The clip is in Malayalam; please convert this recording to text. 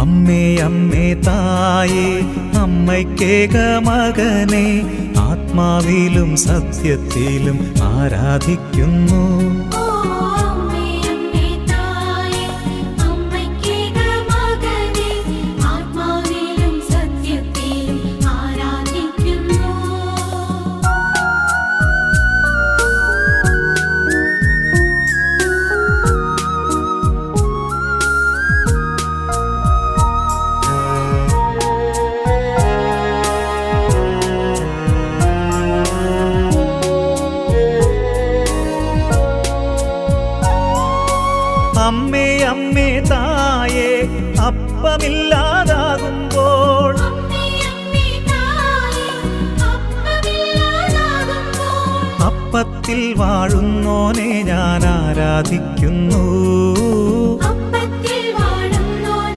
അമ്മേ അമ്മേ തായേ അമ്മയ്ക്കേക മകനെ ആത്മാവിലും സത്യത്തിലും ആരാധിക്കുന്നു. അമ്മേ അമ്മേ തായേ അപ്പമില്ലാതാകുമ്പോൾ അപ്പത്തിൽ വാഴുന്നോനെ ഞാൻ ആരാധിക്കുന്നു.